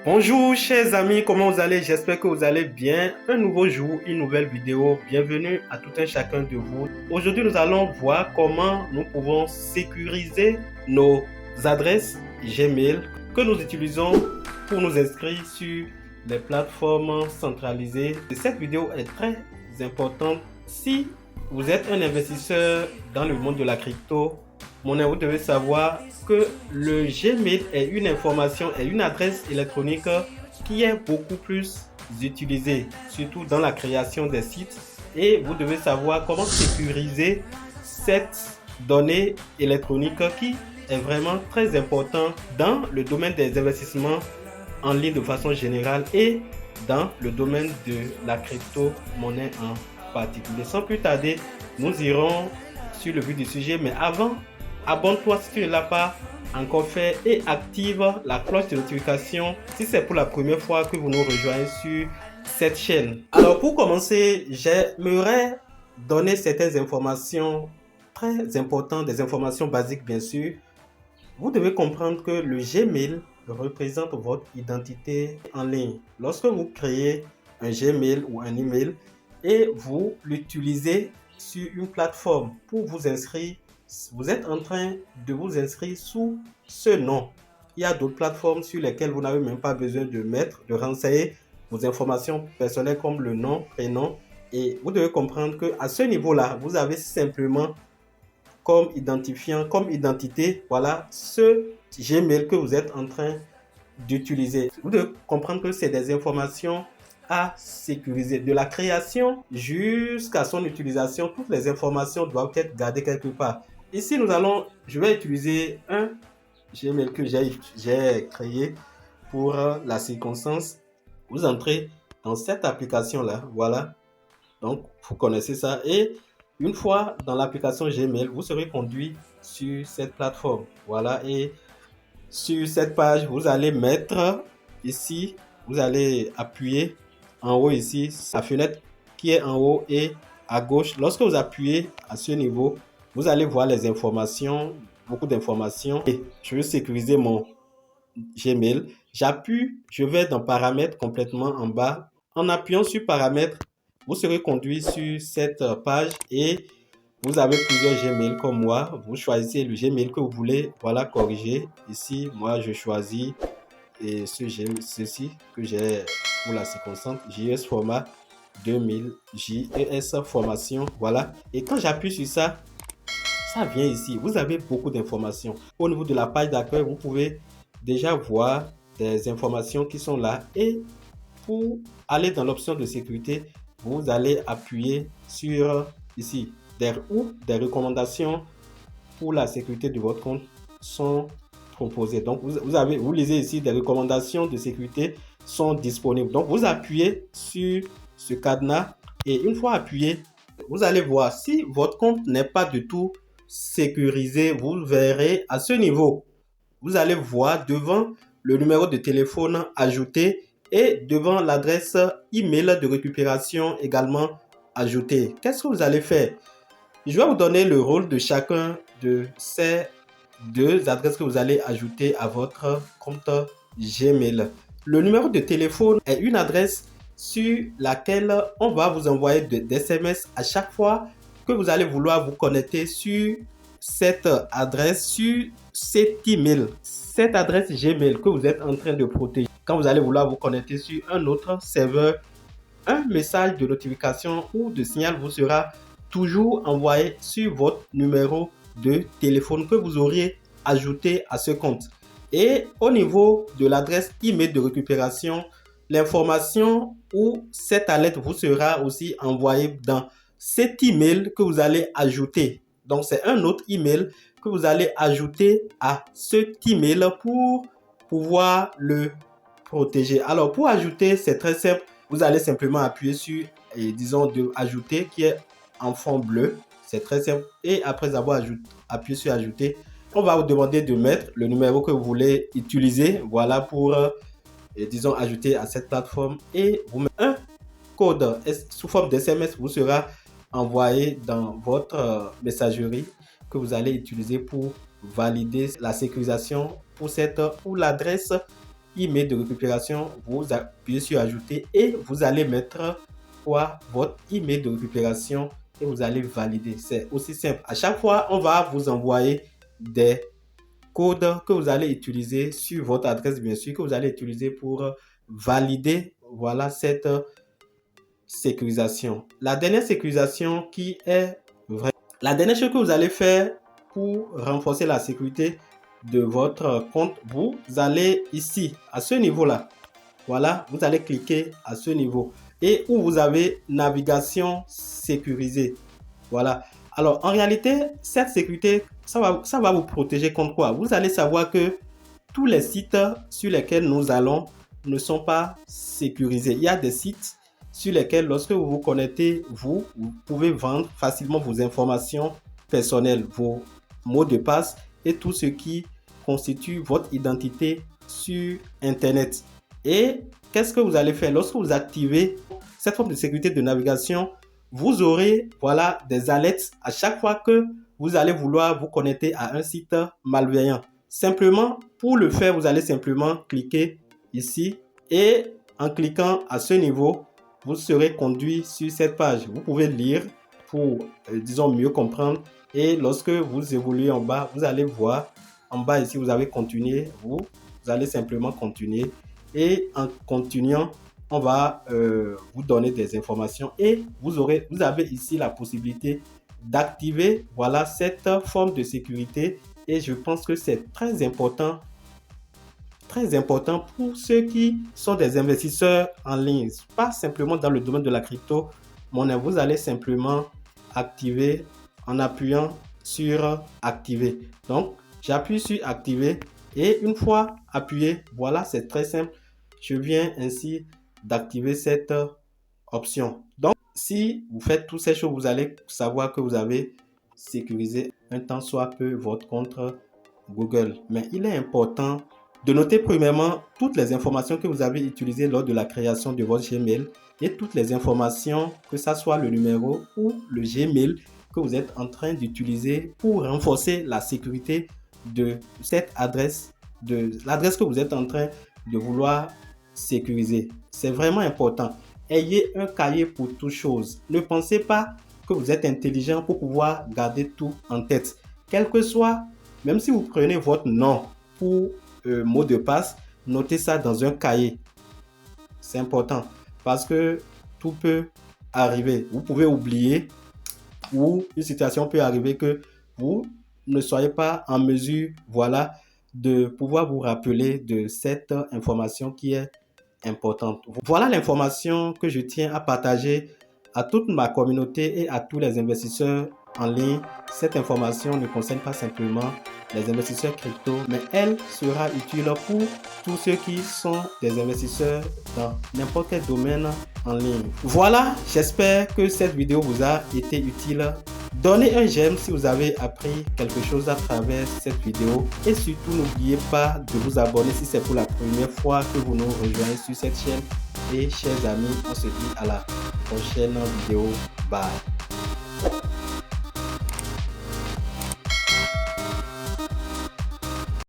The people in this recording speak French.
Bonjour chers amis, comment vous allez? J'espère que vous allez bien. Un nouveau jour, une nouvelle vidéo. Bienvenue à tout un chacun de vous. Aujourd'hui, nous allons voir comment nous pouvons sécuriser nos adresses Gmail que nous utilisons pour nous inscrire sur les plateformes centralisées. Cette vidéo est très importante si vous êtes un investisseur dans le monde de la crypto. Vous devez savoir que le Gmail est une information et une adresse électronique qui est beaucoup plus utilisée, surtout dans la création des sites. Et vous devez savoir comment sécuriser cette donnée électronique qui est vraiment très important dans le domaine des investissements en ligne de façon générale et dans le domaine de la crypto-monnaie en particulier. Sans plus tarder, nous irons sur le vif du sujet, mais avant, abonne-toi si tu ne l'as pas encore fait et active la cloche de notification si c'est pour la première fois que vous nous rejoignez sur cette chaîne. Alors pour commencer, j'aimerais donner certaines informations très importantes, des informations basiques bien sûr. Vous devez comprendre que le Gmail représente votre identité en ligne. Lorsque vous créez un Gmail ou un email et vous l'utilisez sur une plateforme pour vous inscrire, vous êtes en train de vous inscrire sous ce nom. Il y a d'autres plateformes sur lesquelles vous n'avez même pas besoin de renseigner vos informations personnelles comme le nom, prénom. Et vous devez comprendre qu'à ce niveau-là, vous avez simplement comme identifiant, comme identité, voilà, ce Gmail que vous êtes en train d'utiliser. Vous devez comprendre que c'est des informations à sécuriser. De la création jusqu'à son utilisation, toutes les informations doivent être gardées quelque part. Ici, je vais utiliser un Gmail que j'ai créé pour la circonstance. Vous entrez dans cette application-là, voilà. Donc, vous connaissez ça. Et une fois dans l'application Gmail, vous serez conduit sur cette plateforme. Voilà. Et sur cette page, vous allez mettre ici, vous allez appuyer en haut ici, sa fenêtre qui est en haut et à gauche. Lorsque vous appuyez à ce niveau, vous allez voir les informations, beaucoup d'informations. Et je veux sécuriser mon Gmail. Je vais dans paramètres complètement en bas. En appuyant sur paramètres, vous serez conduit sur cette page et vous avez plusieurs Gmail comme moi. Vous choisissez le Gmail que vous voulez, voilà, corriger. Ici, moi, je choisis ceci que j'ai pour la circonstance, JS format 2000, JES formation, voilà. Et quand j'appuie sur ça, ça vient ici. Vous avez beaucoup d'informations. Au niveau de la page d'accueil, vous pouvez déjà voir des informations qui sont là. Et pour aller dans l'option de sécurité, vous allez appuyer sur ici. Des recommandations pour la sécurité de votre compte sont proposées. Donc, vous lisez ici, des recommandations de sécurité sont disponibles. Donc, vous appuyez sur ce cadenas et une fois appuyé, vous allez voir si votre compte n'est pas du tout sécurisé. Vous verrez à ce niveau, vous allez voir devant le numéro de téléphone ajouté et devant l'adresse email de récupération également ajoutée. Qu'est-ce que vous allez faire? Je vais vous donner le rôle de chacun de ces deux adresses que vous allez ajouter à votre compte Gmail. Le numéro de téléphone est une adresse sur laquelle on va vous envoyer des SMS à chaque fois que vous allez vouloir vous connecter sur cette adresse, sur cet email, cette adresse Gmail que vous êtes en train de protéger. Quand vous allez vouloir vous connecter sur un autre serveur, un message de notification ou de signal vous sera toujours envoyé sur votre numéro de téléphone que vous auriez ajouté à ce compte. Et au niveau de l'adresse email de récupération, l'information ou cette alerte vous sera aussi envoyée dans cet email que vous allez ajouter. Donc, c'est un autre email que vous allez ajouter à cet email pour pouvoir le protéger. Alors, pour ajouter, c'est très simple. Vous allez simplement appuyer sur, disons, de ajouter qui est en fond bleu. C'est très simple. Et après avoir appuyé sur ajouter, on va vous demander de mettre le numéro que vous voulez utiliser. Voilà pour, disons, ajouter à cette plateforme. Et vous mettez un code sous forme d'SMS vous sera envoyé dans votre messagerie que vous allez utiliser pour valider la sécurisation pour l'adresse email de récupération, vous appuyez sur ajouter et vous allez mettre votre email de récupération et vous allez valider. C'est aussi simple. À chaque fois, on va vous envoyer des codes que vous allez utiliser sur votre adresse, bien sûr, que vous allez utiliser pour valider, voilà, cette sécurisation. La dernière sécurisation qui est vraie. La dernière chose que vous allez faire pour renforcer la sécurité de votre compte, vous allez ici, à ce niveau-là. Voilà, vous allez cliquer à ce niveau et où vous avez navigation sécurisée. Voilà. Alors, en réalité, cette sécurité, ça va vous protéger contre quoi? Vous allez savoir que tous les sites sur lesquels nous allons ne sont pas sécurisés. Il y a des sites sur lesquels, lorsque vous vous connectez, vous pouvez vendre facilement vos informations personnelles, vos mots de passe et tout ce qui constitue votre identité sur Internet. Et qu'est-ce que vous allez faire? Lorsque vous activez cette forme de sécurité de navigation, vous aurez, voilà, des alertes à chaque fois que vous allez vouloir vous connecter à un site malveillant. Simplement, pour le faire, vous allez simplement cliquer ici et en cliquant à ce niveau, vous serez conduit sur cette page. Vous pouvez lire pour, disons, mieux comprendre. Et lorsque vous évoluez en bas, vous allez voir en bas ici, vous avez continué. Vous allez simplement continuer. Et en continuant, on va vous donner des informations et vous avez ici la possibilité d'activer, voilà, cette forme de sécurité. Et je pense que c'est très important pour ceux qui sont des investisseurs en ligne, pas simplement dans le domaine de la crypto-monnaie. Vous allez simplement activer en appuyant sur activer. Donc, j'appuie sur activer et une fois appuyé, voilà, c'est très simple. Je viens ainsi d'activer cette option. Donc, si vous faites toutes ces choses, vous allez savoir que vous avez sécurisé un tant soit peu votre compte Google. Mais il est important de noter premièrement toutes les informations que vous avez utilisées lors de la création de votre Gmail et toutes les informations, que ce soit le numéro ou le Gmail que vous êtes en train d'utiliser pour renforcer la sécurité de cette adresse, de l'adresse que vous êtes en train de vouloir sécuriser. C'est vraiment important. Ayez un cahier pour toutes choses. Ne pensez pas que vous êtes intelligent pour pouvoir garder tout en tête. Quel que soit, même si vous prenez votre nom pour mot de passe, notez ça dans un cahier. C'est important parce que tout peut arriver. Vous pouvez oublier ou une situation peut arriver que vous ne soyez pas en mesure, voilà, de pouvoir vous rappeler de cette information qui est importante. Voilà l'information que je tiens à partager à toute ma communauté et à tous les investisseurs en ligne. Cette information ne concerne pas simplement les investisseurs crypto, mais elle sera utile pour tous ceux qui sont des investisseurs dans n'importe quel domaine en ligne. Voilà, j'espère que cette vidéo vous a été utile. Donnez un j'aime si vous avez appris quelque chose à travers cette vidéo et surtout n'oubliez pas de vous abonner si c'est pour la première fois que vous nous rejoignez sur cette chaîne. Et chers amis, on se dit à la prochaine vidéo. Bye.